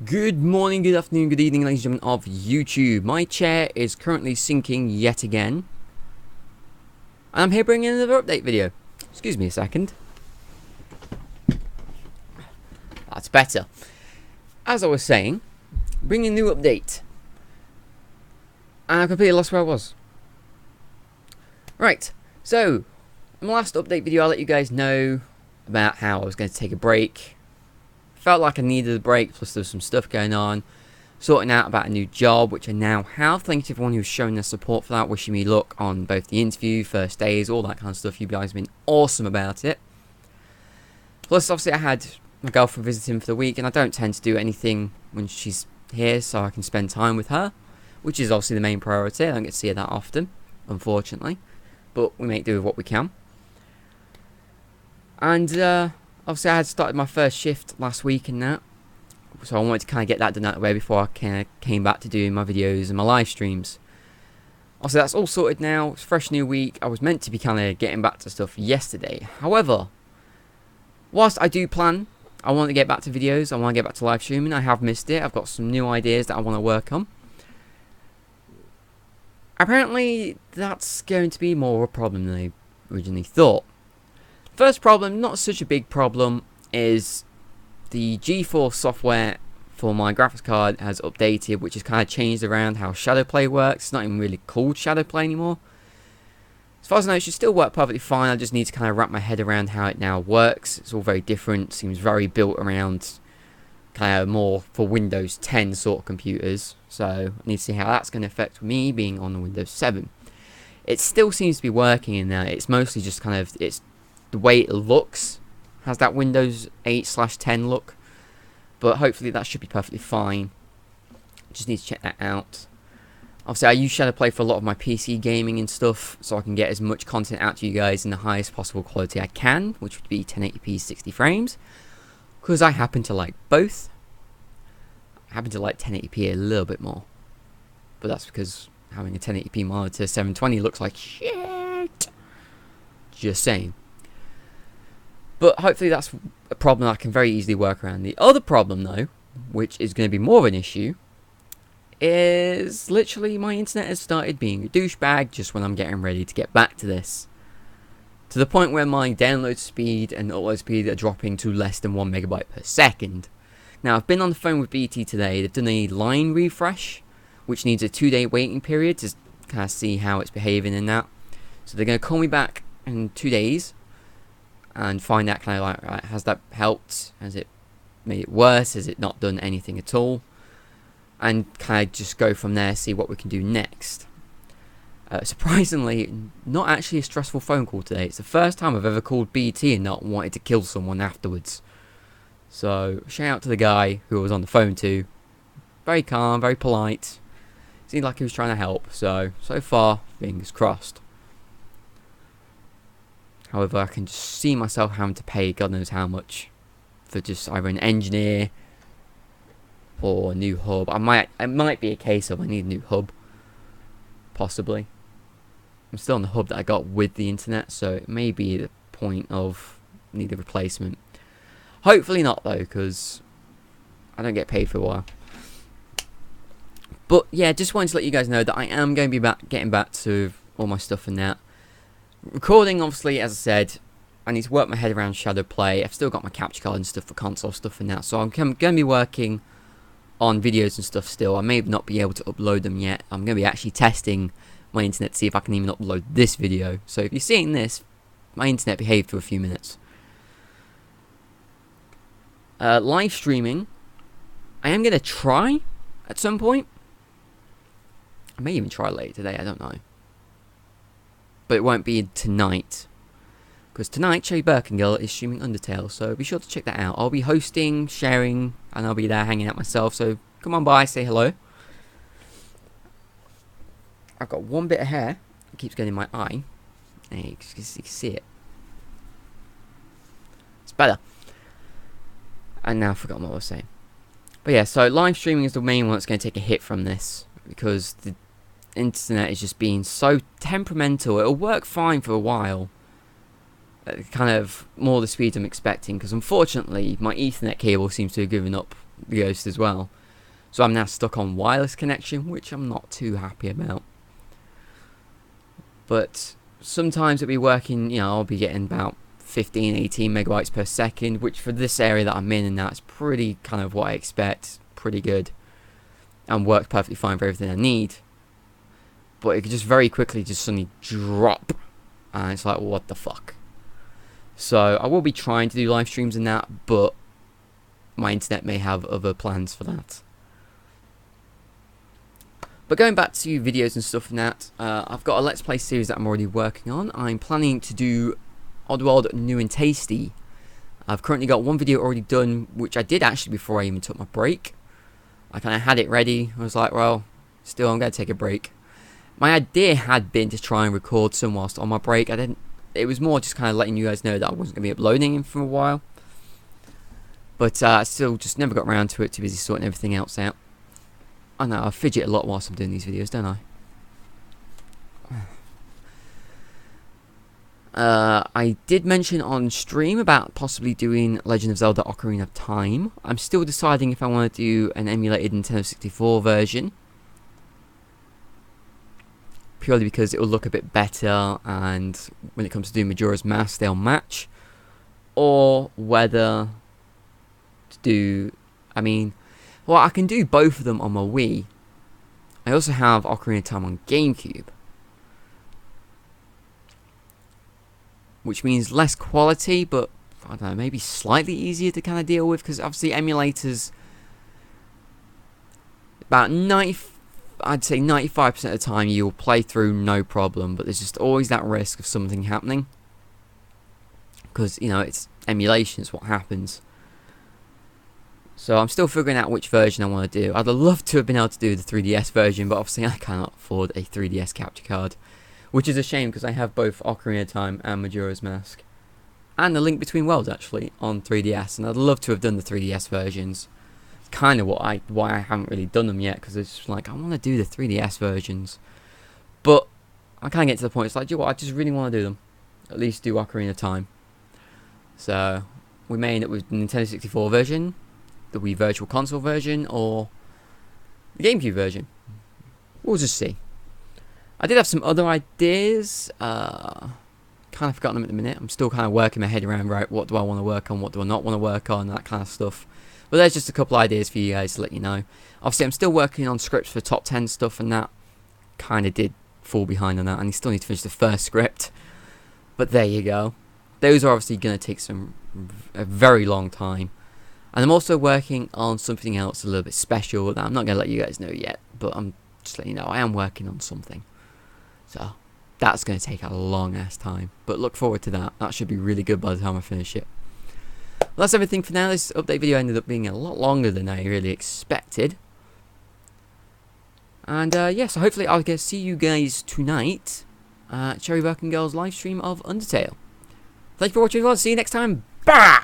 Good morning, good afternoon, good evening, ladies and gentlemen of YouTube. My chair is currently sinking yet again. And I'm here bringing another update video. Excuse me a second. That's better. As I was saying, bringing a new update. And I completely lost where I was. Right, so, in my last update video I let you guys know about how I was going to take a break. Felt like I needed a break, plus there was some stuff going on, sorting out about a new job, which I now have. Thank you to everyone who's shown their support for that, wishing me luck on both the interview, first days, all that kind of stuff. You guys have been awesome about it. Plus, obviously, I had my girlfriend visiting for the week, and I don't tend to do anything when she's here, so I can spend time with her, which is obviously the main priority. I don't get to see her that often, unfortunately, but we make do with what we can. And obviously, I had started my first shift last week and that, so I wanted to kind of get that done out of the way before I came back to doing my videos and my live streams. Obviously, that's all sorted now. It's a fresh new week. I was meant to be kind of getting back to stuff yesterday. However, whilst I do plan, I want to get back to videos, I want to get back to live streaming. I have missed it. I've got some new ideas that I want to work on. Apparently, that's going to be more of a problem than I originally thought. First problem, not such a big problem, is the GeForce software for my graphics card has updated, which has kind of changed around how Shadowplay works. It's not even really called Shadowplay anymore. As far as I know, it should still work perfectly fine. I just need to kind of wrap my head around how it now works. It's all very different. Seems very built around kind of more for Windows 10 sort of computers. So I need to see how that's going to affect me being on the Windows 7. It still seems to be working in there. It's mostly just kind of the way it looks has that Windows 8/10 look, but hopefully that should be perfectly fine. Just need to check that out. Obviously, I use Shadowplay for a lot of my PC gaming and stuff, so I can get as much content out to you guys in the highest possible quality I can, which would be 1080p 60 frames, because I happen to like both. I happen to like 1080p a little bit more, but that's because having a 1080p monitor 720 looks like shit. Just saying. But hopefully that's a problem I can very easily work around. The other problem, though, which is going to be more of an issue, is literally my internet has started being a douchebag just when I'm getting ready to get back to this. To the point where my download speed and upload speed are dropping to less than 1 megabyte per second. Now, I've been on the phone with BT today. They've done a line refresh, which needs a 2-day waiting period to kind of see how it's behaving in that. So they're going to call me back in 2 days and find out kind of like, right, has that helped? Has it made it worse? Has it not done anything at all? And kind of just go from there, see what we can do next. Surprisingly, not actually a stressful phone call today. It's the first time I've ever called BT and not wanted to kill someone afterwards. So, shout out to the guy who I was on the phone to. Very calm, very polite. Seemed like he was trying to help. So far, fingers crossed. However, I can just see myself having to pay God knows how much for just either an engineer or a new hub. It might be a case of I need a new hub, possibly. I'm still on the hub that I got with the internet, so it may be the point of need a replacement. Hopefully not though, because I don't get paid for a while. But yeah, just wanted to let you guys know that I am going to be getting back to all my stuff and that. Recording, obviously, as I said, I need to work my head around Shadowplay. I've still got my capture card and stuff for console stuff and that, so I'm going to be working on videos and stuff still. I may not be able to upload them yet. I'm going to be actually testing my internet to see if I can even upload this video. So if you're seeing this, my internet behaved for a few minutes. Live streaming, I am going to try at some point. I may even try later today, I don't know. But it won't be tonight, because tonight Shay Birkingale is streaming Undertale, so be sure to check that out. I'll be hosting, sharing, and I'll be there hanging out myself, so come on by, say hello. I've got one bit of hair that keeps going in my eye. There you can see it. It's better. And now I've forgotten what I was saying. But yeah, so live streaming is the main one that's going to take a hit from this, because the internet is just being so temperamental. It'll work fine for a while, kind of more the speed I'm expecting, because unfortunately my Ethernet cable seems to have given up the host as well. So I'm now stuck on wireless connection, which I'm not too happy about. But sometimes it'll be working, you know, I'll be getting about 15, 18 megabytes per second, which for this area that I'm in and that's pretty kind of what I expect, pretty good. And works perfectly fine for everything I need. But it could just very quickly just suddenly drop. And it's like, what the fuck? So I will be trying to do live streams and that, but my internet may have other plans for that. But going back to videos and stuff and that, I've got a Let's Play series that I'm already working on. I'm planning to do Oddworld New and Tasty. I've currently got one video already done, which I did actually before I even took my break. I kind of had it ready. I was like, well, still I'm going to take a break. My idea had been to try and record some whilst on my break. It was more just kind of letting you guys know that I wasn't going to be uploading them for a while. But I still just never got around to it, too busy sorting everything else out. I know, I fidget a lot whilst I'm doing these videos, don't I? I did mention on stream about possibly doing Legend of Zelda Ocarina of Time. I'm still deciding if I want to do an emulated Nintendo 64 version. Purely because it will look a bit better, and when it comes to doing Majora's Mask, they'll match. Or whether to do... I mean... Well, I can do both of them on my Wii. I also have Ocarina of Time on GameCube. Which means less quality, but I don't know, maybe slightly easier to kind of deal with, because obviously emulators, about 95% of the time you'll play through no problem, but there's just always that risk of something happening. Because, you know, it's emulation, it's what happens. So I'm still figuring out which version I want to do. I'd love to have been able to do the 3DS version, but obviously I cannot afford a 3DS capture card. Which is a shame, because I have both Ocarina of Time and Majora's Mask. And The Link Between Worlds, actually, on 3DS. And I'd love to have done the 3DS versions. It's kind of why I haven't really done them yet, because it's just like, I want to do the 3DS versions. But I kind of get to the point, it's like, do you know what, I just really want to do them. At least do Ocarina of Time. So, we may end up with the Nintendo 64 version, the Wii Virtual Console version, or the GameCube version. We'll just see. I did have some other ideas. Kind of forgotten them at the minute. I'm still kind of working my head around, right, what do I want to work on, what do I not want to work on, that kind of stuff. But there's just a couple ideas for you guys to let you know. Obviously, I'm still working on scripts for top 10 stuff, and that kind of did fall behind on that, and you still need to finish the first script. But there you go. Those are obviously going to take a very long time. And I'm also working on something else a little bit special that I'm not going to let you guys know yet, but I'm just letting you know I am working on something. So that's going to take a long ass time, but look forward to that. That should be really good by the time I finish it. Well, that's everything for now. This update video ended up being a lot longer than I really expected. And yeah, so hopefully I'll get to see you guys tonight at Cherry Birkin Girls live stream of Undertale. Thank you for watching, everyone. See you next time. Bye!